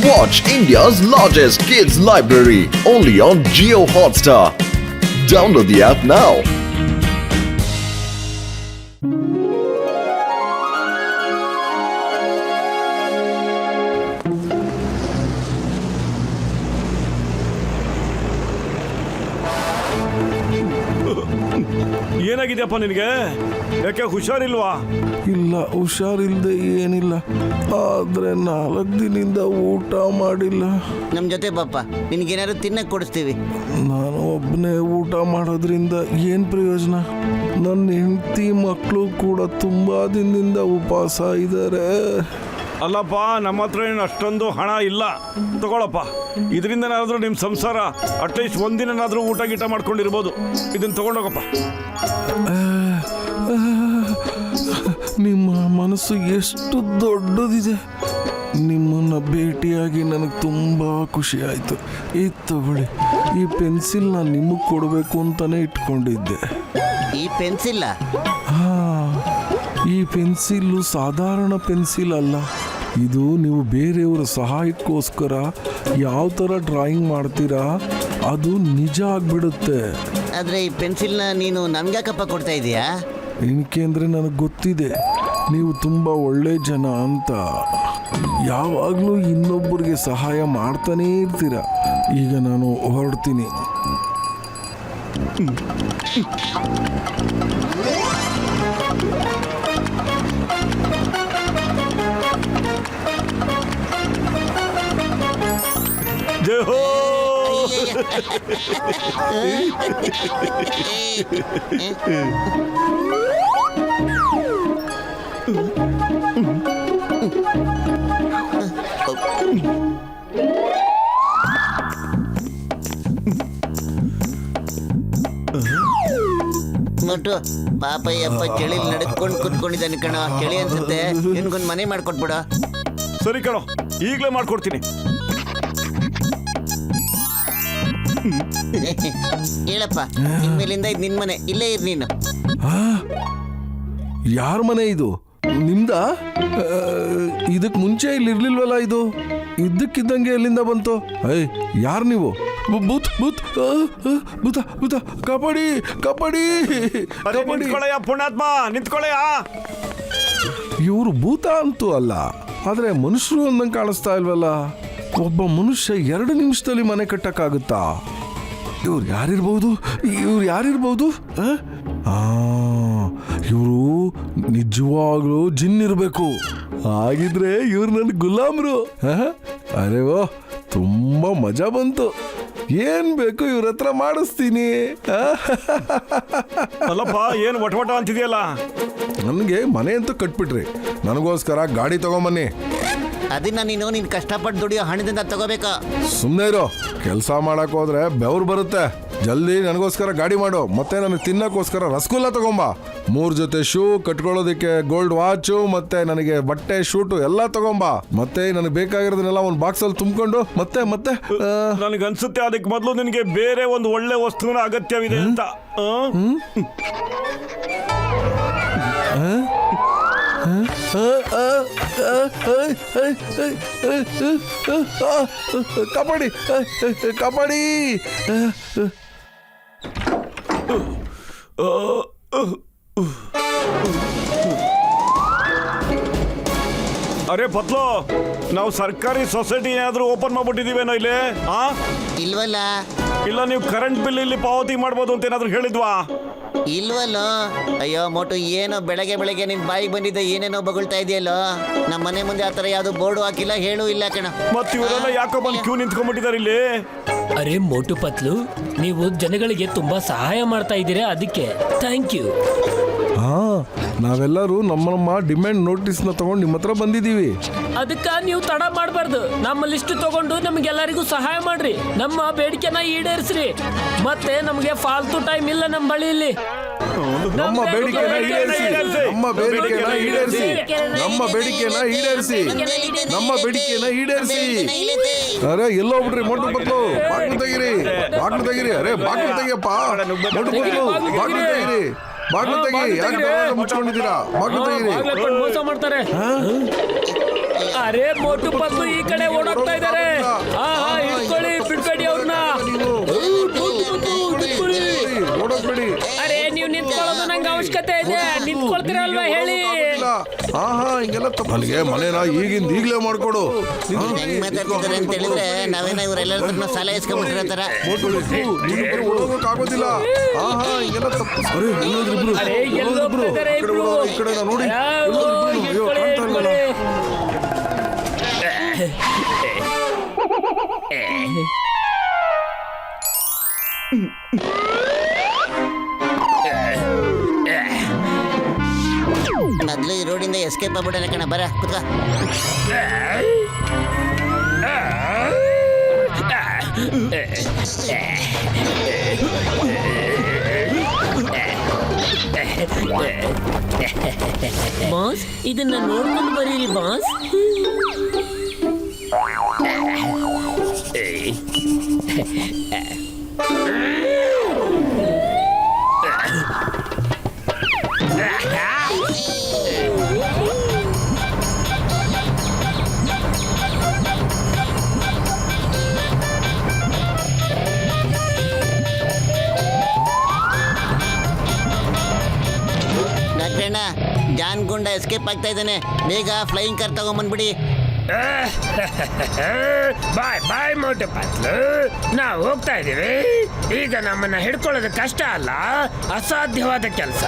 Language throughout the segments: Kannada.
Watch India's largest kids library only on Jio Hotstar. Download the app now. ಏನಾಗಿದೆಯಪ್ಪ ನಿನಗೆ? ಯಾಕೆ ಹುಷಾರಿಲ್ವಾ? ಇಲ್ಲ, ಹುಷಾರಿಲ್ದೆ ಏನಿಲ್ಲ. ಆದ್ರೆ 4 ದಿನದಿಂದ ಊಟ ಮಾಡಿಲ್ಲ. ನಮ್ಮ ಜೊತೆ ಪಾಪ, ನಿನಗೇನಾದ್ರು ತಿನ್ನಕ್ಕೆ ಕೊಡಿಸ್ತೀವಿ. ನಾನು ಒಬ್ಬನೇ ಊಟ ಮಾಡೋದ್ರಿಂದ ಏನು ಪ್ರಯೋಜನ? ನನ್ನ ಹೆಂಡತಿ ಮಕ್ಕಳು ಕೂಡ ತುಂಬಾ ದಿನದಿಂದ ಉಪವಾಸ ಇದ್ದಾರೆ. ಅಲ್ಲಪ್ಪ, ನಮ್ಮ ಹತ್ರ ಏನು ಅಷ್ಟೊಂದು ಹಣ ಇಲ್ಲ. ತಗೊಳಪ್ಪ, ಇದರಿಂದನಾದ್ರೂ ನಿಮ್ಮ ಸಂಸಾರ ಅಟ್ಲೀಸ್ಟ್ ಒಂದಿನಾದ್ರೂ ಊಟ ಗೀಟ ಮಾಡ್ಕೊಂಡಿರ್ಬೋದು. ಇದನ್ನ ತಗೊಂಡೋಗಪ್ಪ. ನಿಮ್ಮ ಮನಸ್ಸು ಎಷ್ಟು ದೊಡ್ಡದಿದೆ. ನಿಮ್ಮನ್ನು ಭೇಟಿಯಾಗಿ ನನಗೆ ತುಂಬ ಖುಷಿ ಆಯಿತು. ಇದು ತಗೊಳ್ಳಿ, ಈ ಪೆನ್ಸಿಲ್ ನಾನು ನಿಮಗೆ ಕೊಡಬೇಕು ಅಂತಲೇ ಇಟ್ಕೊಂಡಿದ್ದೆ. ಈ ಪೆನ್ಸಿಲ್ಲ? ಹಾಂ, ಈ ಪೆನ್ಸಿಲ್ಲು ಸಾಧಾರಣ ಪೆನ್ಸಿಲ್ ಅಲ್ಲ. ಇದು ನೀವು ಬೇರೆಯವರ ಸಹಾಯಕ್ಕೋಸ್ಕರ ಯಾವ ಥರ ಡ್ರಾಯಿಂಗ್ ಮಾಡ್ತೀರಾ ಅದು ನಿಜ ಆಗಿಬಿಡುತ್ತೆ. ಆದರೆ ಈ ಪೆನ್ಸಿಲ್ನ ನೀನು ನಮ್ಗ್ಯಾಕಪ್ಪ ಕೊಡ್ತಾ ಇದೀಯಾ? ಏನಕ್ಕೆ ಅಂದರೆ ನನಗೆ ಗೊತ್ತಿದೆ ನೀವು ತುಂಬ ಒಳ್ಳೆ ಜನ ಅಂತ. ಯಾವಾಗಲೂ ಇನ್ನೊಬ್ಬರಿಗೆ ಸಹಾಯ ಮಾಡ್ತಾನೇ ಇರ್ತೀರ. ಈಗ ನಾನು ಹೊರಡ್ತೀನಿ. ಜೈ ಹೋ. ನೋಟು ಪಾಪ ಯಪ್ಪ ಚಳಿಲಿ ನಡ್ಕೊಂಡು ಕುತ್ಕೊಂಡಿದ್ದಾನೆ ಕಣ. ಚಳಿ ಅನ್ಸುತ್ತೆ, ನಿನ್ಗೊಂದು ಮನೆ ಮಾಡ್ಕೊಟ್ಬಿಡ. ಸರಿ ಕಣೋ, ಈಗಲೇ ಮಾಡ್ಕೊಡ್ತೀನಿ. ಹೇಳಪ್ಪ, ಇನ್ಮೇಲಿಂದ ಇದು ನಿನ್ ಮನೆ, ಇಲ್ಲೇ ಇರ್ ನೀನು. ಯಾರ ಮನೆ ಇದು? ನಿಮ್ದ? ಇದಕ್ಕೆ ಮುಂಚೆ ಇಲ್ಲಿ ಇರ್ಲಿಲ್ವಲ್ಲ ಇದು? ಇದ್ದಕ್ಕಿದ್ದಂಗೆ ಎಲ್ಲಿಂದ ಬಂತು? ಯಾರು ನೀವು? ಭೂತ್ ಭೂತ್ ಭೂತ ಭೂತ, ಕಬಡ್ಡಿ ಕಬಡ್ಡಿ ಕಬಡ್ಡಿ. ನಿಂತ್ಕೊಳ್ಳಯ್ಯ ಪುಣ್ಯಾತ್ಮ, ನಿಂತ್ಕೊಳ್ಳಯ್ಯ. ಇವರು ಭೂತ ಅಂತೂ ಅಲ್ಲ, ಆದರೆ ಮನುಷ್ಯರು ಅಂದಂಗೆ ಕಾಣಿಸ್ತಾ ಇಲ್ವಲ್ಲ. ಒಬ್ಬ ಮನುಷ್ಯ 2 ನಿಮಿಷದಲ್ಲಿ ಮನೆ ಕಟ್ಟಕ್ಕಾಗುತ್ತಾ? ಇವ್ರು ಯಾರಿರ್ಬೋದು? ಇವ್ರು ಯಾರಿರ್ಬೋದು? ಇವರು ನಿಜವಾಗ್ಲೂ ಜಿನ್ ಇರಬೇಕು. ಹಾಗಿದ್ರೆ ಇವ್ರು ನನ್ನ ಗುಲಾಮ್ರು. ಅರೆ ಓ, ತುಂಬ ಮಜಾ ಬಂತು. ಏನ್ ಬೇಕು ಇವ್ರ ಹತ್ರ ಮಾಡಿಸ್ತೀನಿ. ಅಲ್ಲಪ್ಪ, ಏನು ವಟ ಅಂತಿದೆಯಲ್ಲ? ನನಗೆ ಮನೆ ಅಂತೂ ಕಟ್ಬಿಟ್ರಿ, ನನಗೋಸ್ಕರ ಗಾಡಿ ತಗೊಂಬನ್ನಿ. ಅದನ್ನ ನೀನು ನಿನ್ ಕಷ್ಟಪಟ್ಟು ದುಡಿಯೋ ಹಣದಿಂದ ತಗೋಬೇಕಾ? ಸುಮ್ಮನೆ ಇರೋ. ಕೆಲಸ ಮಾಡಕ್ ಹೋದ್ರೆ ಬೆವ್ರು ಬರುತ್ತೆ. ಜಲ್ದಿ ನನಗೋಸ್ಕರ ಗಾಡಿ ಮಾಡು. ಮತ್ತೆ ನನಗೆ ತಿನ್ನಕ್ಕೋಸ್ಕರ ರಸಗುಲ್ಲ ತಗೊಂಬ. 3 ಜೊತೆ ಶೂ, ಕಟ್ಕೊಳ್ಳೋದಕ್ಕೆ ಗೋಲ್ಡ್ ವಾಚು, ಮತ್ತೆ ನನಗೆ ಬಟ್ಟೆ ಶೂಟು ಎಲ್ಲ ತಗೊಂಬ. ಮತ್ತೆ ನನಗೆ ಬೇಕಾಗಿರೋದನ್ನೆಲ್ಲ ಒಂದು ಬಾಕ್ಸಲ್ಲಿ ತುಂಬಿಕೊಂಡು ಮತ್ತೆ ಮತ್ತೆ ನನಗನ್ಸುತ್ತೆ ಅದಕ್ಕೆ ಮೊದಲು ನಿನಗೆ ಬೇರೆ ಒಂದು ಒಳ್ಳೆ ವಸ್ತುವಿನ ಅಗತ್ಯವಿದೆ ಅಂತ. ಕಬಡ್ಡಿ ಕಬಡ್ಡಿ. ಅರೆ ಪತ್ಲು, ನಾವು ಸರ್ಕಾರಿ ಸೊಸೈಟಿ ಏನಾದ್ರೂ ಓಪನ್ ಮಾಡ್ಬಿಟ್ಟಿದೀವೇನೋ ಇಲ್ಲಿ? ಇಲ್ವಲ್ಲ. ಇಲ್ಲ, ನೀವು ಕರೆಂಟ್ ಬಿಲ್ ಇಲ್ಲಿ ಪಾವತಿ ಮಾಡ್ಬೋದು ಅಂತ ಏನಾದ್ರು ಹೇಳಿದ್ವಾ? ಇಲ್ವಲ್ಲೋ. ಅಯ್ಯೋ ಮೋಟು, ಏನೋ ಬೆಳಗ್ಗೆ ನಿನ್ ಬಾಯಿಗೆ ಬಂದಿದ್ದ ಏನೇನೋ ಬಗಳ್ತಾ ಇದೆಯಲ್ಲೋ. ನಮ್ಮ ಮನೆ ಮುಂದೆ ಆತರ ಯಾವ್ದು ಬೋರ್ಡು ಹಾಕಿಲ್ಲ, ಹೇಳು ಇಲ್ಲ ಕಣ. ಮತ್ತೆ ಇವರೆಲ್ಲ ಯಾಕೋ ಬಂದು ಕ್ಯೂ ನಿಂತ್ಕೊಂಡ್ಬಿಟ್ಟಿದ್ದಾರೆ ಇಲ್ಲಿ? ಅರೆ ಮೋಟು ಪತ್ಲು, ನೀವು ಜನಗಳಿಗೆ ತುಂಬಾ ಸಹಾಯ ಮಾಡ್ತಾ ಇದ್ದೀರಾ, ಅದಕ್ಕೆ ಥ್ಯಾಂಕ್ ಯು. ನಾವೆಲ್ಲರೂ ನಮ್ಮ ಡಿಮ್ಯಾಂಡ್ ನೋಟಿಸ್ನ ತಗೊಂಡು ನಿಮ್ಮ ಹತ್ರ ಬಂದಿದ್ದೀವಿ. ಅದಕ್ಕ ನೀವು ತಡ ಮಾಡಬಾರ್ದು. ನಮ್ಮ ಲಿಸ್ಟ್ ತಗೊಂಡು ನಮ್ಗೆಲ್ಲರಿಗೂ ಸಹಾಯ ಮಾಡ್ರಿ. ನಮ್ಮ ಬೇಡಿಕೆನ ಈಡೇರಿಸ್ರಿ. ಮತ್ತೆ ನಮಗೆ ಫಾಲ್ತು ಟೈಮ್ ಇಲ್ಲ ನಮ್ಮ ಬಳಿಯಲ್ಲಿ. ನಮ್ಮ ಬೇಡಿಕೆನ ಈಡೇರಿಸಿ, ನಮ್ಮ ಬೇಡಿಕೆನ ಈಡೇರಿಸಿ, ನಮ್ಮ ಬೇಡಿಕೆನ ಈಡೇರಿಸಿ, ನಮ್ಮ ಬೇಡಿಕೆನ ಈಡೇರಿಸಿ. ಅರೆ ಎಲ್ಲೋಗ್ಬಿಟ್ರಿ ಮೋಟು ಪತ್ಲು, ಬಾಗ್ಲು ತೆಗೀರಿ, ಬಾಗ್ಲು ತೆಗೀರಿ. ಅರೆ ಬಾಗ್ಲು ತೆಗಿಯಪ್ಪ, ಮೋಟು ಪತ್ಲು, ಬಾಗ್ಲು ತೆಗೀರಿ, ಬಾಗ್ಲು ತೆಗಿ. ಯಾಕೆ ಮುಚ್ಕೊಂಡಿದ್ದೀರಾ? ಬಾಗ್ಲು ತೆಗೀರಿ. ಮೋಸ ಮಾಡ್ತಾರೆ. ಅರೆ ಮೋಟು ಪತ್ಲು ಈ ಕಡೆ ಓಡೋಗ್ತಾ ಇದ್ದಾರೆ. ನನಗೆ ಮನೇನ ಈಗಲೇ ಮಾಡ್ಕೊಡು. ಹೆಂಗ್ ಮಾತಾಡ್ತಿದ್ದಾರೆ ಅಂತ ಹೇಳಿದ್ರೆ ನಾವೇನ ಇವರೆಲ್ಲರನ್ನ ಸಾಲ ಇಸ್ಕೊಂಡ್ಬಿಟ್ಟಿರತ್ತಾರ. ಆಗೋದಿಲ್ಲ. ಹಿಂಗೆಲ್ಲ ತಪ್ಪು. ಅರೆ, ಎಲ್ಲೋದ್ರಿಬ್ರು? ಅರೆ, ಎಲ್ಲೋ ಎಲ್ಲೋದ್ರಿಬ್ರು? ಹೋಗ್ತಿದ್ದಾರೆ ಈ ಕಡೆ ಇಬ್ರು. ನೋಡು, ಈ ಕಡೆ ನಾ ನೋಡಿ. ಎಲ್ಲೋದ್ರಿಬ್ರು? ಅಯ್ಯೋ, ಕಾಣ್ತಾ ಇಲ್ವಲ್ಲ. ಮೊದ್ಲು ಈ ರೋಡಿಂದ ಎಸ್ಕೇಪ್ ಆಗ್ಬಿಡೋಣ ಕಣ. ಬರ ಕುತ್ಕ. ಬಾಸ್, ಇದನ್ನ ನೋಡ್ಕೊಂಡು ಬರೀರಿ ಬಾಸ್. ಡಾಕ್ಟ್ರಣ್ಣ, ಜಾನ್ ಗುಂಡ ಎಸ್ಕೇಪ್ ಆಗ್ತಾ ಇದ್ದಾನೆ. ಬೇಗ ಫ್ಲೈಯಿಂಗ್ ಕಾರ್ ತಗೊಂಬಂದ್ಬಿಡಿ. ಬಾಯ್ ಬಾಯ್ ಮೋಟು ಪತ್ಲು, ನಾವು ಹೋಗ್ತಾ ಇದೀವಿ. ಈಗ ನಮ್ಮನ್ನ ಹಿಡ್ಕೊಳ್ಳೋದು ಕಷ್ಟ ಅಲ್ಲ, ಅಸಾಧ್ಯವಾದ ಕೆಲಸ.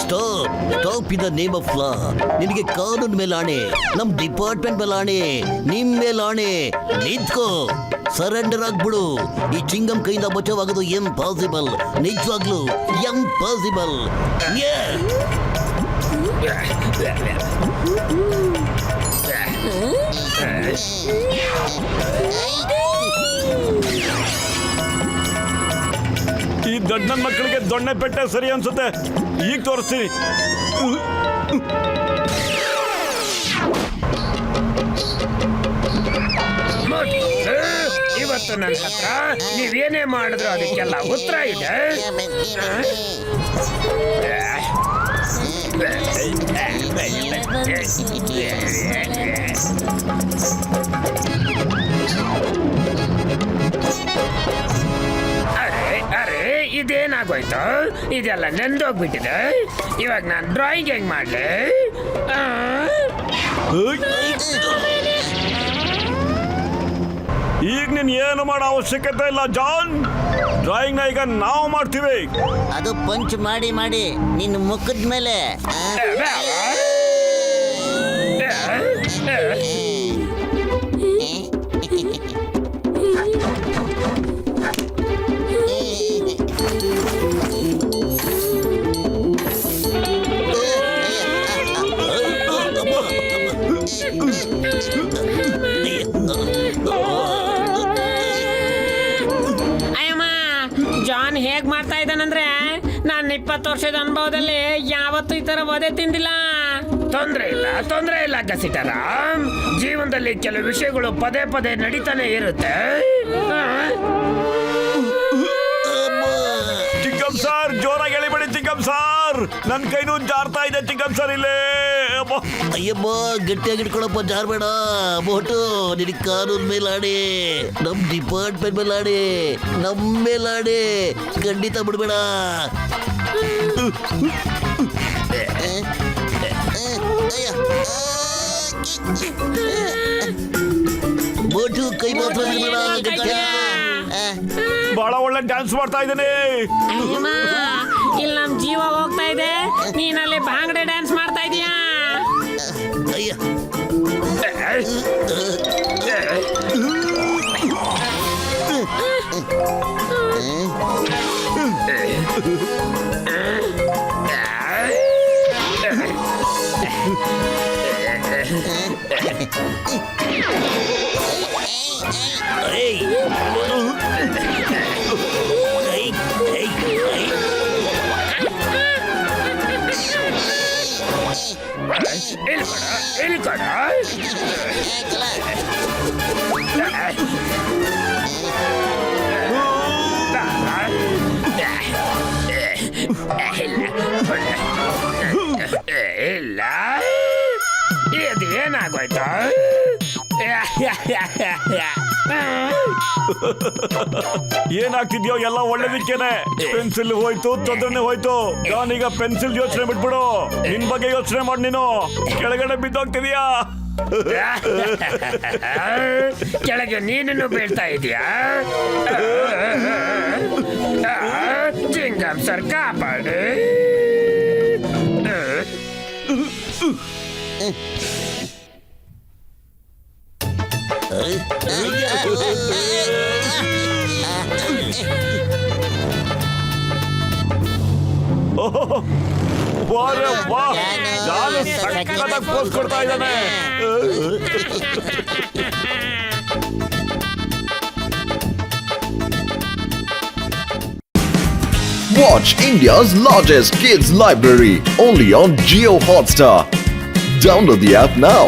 Stop in the name of law. ನಿನಗೆ ಕಾನೂನು ಮೇಲೆ ಆಣೆ, ನಮ್ ಡಿಪಾರ್ಟ್ಮೆಂಟ್ ಮೇಲೆ ಆಣೆ, ನಿಮ್ ಮೇಲೆ ಆಣೆ. ನಿಂತ್ಕೋ, ಸರೆಂಡರ್ ಆಗ್ಬಿಡು. ಈ ಚಿಂಗಂ ಕೈಯಿಂದ ಬಚಾವಾಗೋದು ಇಂಪಾಸಿಬಲ್, ನಿಜವಾಗ್ಲು ಇಂಪಾಸಿಬಲ್. ಈ ದೊಡ್ಡ ನನ್ನ ಮಕ್ಕಳಿಗೆ ದೊಣ್ಣೆ ಪೆಟ್ಟೆ ಸರಿ ಅನ್ಸುತ್ತೆ. ಈಗ ತೋರಿಸ್ತೀನಿ. ಇವತ್ತು ನನ್ನ ಹತ್ರ ನೀವೇನೇ ಮಾಡಿದ್ರು ಅದಕ್ಕೆಲ್ಲ ಉತ್ತರ ಇದೆ. ಅರೆ, ಇದೇನಾಗೋಯ್ತು? ಇದೆಲ್ಲ ನೆಂದೋಗ್ಬಿಟ್ಟಿದೆ. ಇವಾಗ ನಾನು ಡ್ರಾಯಿಂಗ್ ಹೆಂಗ್ ಮಾಡ್ಲಿ? ಈಗ ನೀನ್ ಏನು ಮಾಡೋ ಅವಶ್ಯಕತೆ ಇಲ್ಲ ಜಾನ್. ಡ್ರಾಯಿಂಗ್ ನ ಈಗ ನಾವು ಮಾಡ್ತೀವಿ. ಅದು ಪಂಚ್ ಮಾಡಿ ಮಾಡಿ ನಿನ್ನ ಮುಖದ ಮೇಲೆ. ಅಯ್ಯಮ್ಮ, ಜಾನ್ ಹೇಗ್ ಮಾಡ್ತಾ ಇದ್ದಾನಂದ್ರೆ ನಾನು 20 ವರ್ಷದ ಅನುಭವದಲ್ಲಿ ಯಾವತ್ತೂ ಈ ತರ ವಧೆ ತಿಂದಿಲ್ಲ. ತೊಂದ್ರೆ ಇಲ್ಲ ಗಸಿಟರಾಮ್. ಜೀವನದಲ್ಲಿ ಕೆಲವು ವಿಷಯಗಳು ಪದೇ ಪದೇ ನಡೀತಾನೆ ಇರುತ್ತೆ. ಚಿಕ್ಕಂ ಸರ್, ಜೋರಾಗಿ ಎಳಿಬೇಡಿ ಚಿಕ್ಕಂ ಸರ್. ನನ್ನ ಕೈನೂ ಜಾರ್ತಾ ಇದೆ ಚಿಕ್ಕಂ ಸರ್. ಇಲ್ಲೇ ಅಯ್ಯಮ್ಮ, ಗಟ್ಟಿಯಾಗಿ ಇಟ್ಕೊಳಪ್ಪ, ಜಾರ್ಬೇಡ. ಮೋಟು, ನಿನಗೆ ಕಾನೂನು ಮೇಲೆ ಆಣೆ, ನಮ್ ಡಿಪಾರ್ಟ್ಮೆಂಟ್ ಮೇಲೆ ಆಣೆ, ನಮ್ಮ ಮೇಲೆ ಆಣೆ. ಖಂಡಿತ ಬಿಡ್ಬೇಡ. ಮೋಟು, ಕೈ ಮಾತ್ರ ಬಿಡ್ಬೇಡ. ಬಹಳ ಒಳ್ಳೆ ಡ್ಯಾನ್ಸ್ ಮಾಡ್ತಾ ಇದ್ದಾನೆ. ಅಯ್ಯಮ್ಮ, ಇಲ್ಲಿ ನಮ್ ಜೀವ ಹೋಗ್ತಾ ಇದೆ, ನೀನಲ್ಲಿ ಭಾಂಗಡೆ ಡ್ಯಾನ್ಸ್ ಮಾಡ್ತಾ ಇದೀಯಾ? ಅಯ್ಯ, ಇಲ್ಲ, ಇದು ಏನಾಗೋಯ್ತು? ಏನಾಗ್ತಿದ್ಯೋ ಎಲ್ಲ ಒಳ್ಳೇದಕ್ಕೇನೆ. ಪೆನ್ಸಿಲ್ ಹೋಯ್ತು, ತೊಂದ್ರೆ ಹೋಯ್ತು. ನಾನೀಗ ಪೆನ್ಸಿಲ್ ಯೋಚನೆ ಬಿಟ್ಬಿಡು. ನಿನ್ ಬಗ್ಗೆ ಯೋಚನೆ ಮಾಡಿ, ನೀನು ಕೆಳಗಡೆ ಬಿದ್ದೋಗ್ತಿದ್ಯಾ. ಕೆಳಗೆ ನೀನನ್ನು ಬೀಳ್ತಾ ಇದೀಯಾ? ಚಿಂಗಂ ಸರ್ ಕಾಪಾಡಿ. ವಾರೆ ವಾ, ನಾನು ಸಕ್ಕತ್ತಾಗಿ ಪೋಸ್ ಕೊಡ್ತಾ ಇದ್ದಾನೆ. Watch India's largest kids library only on Geo Hotstar. Download the app now.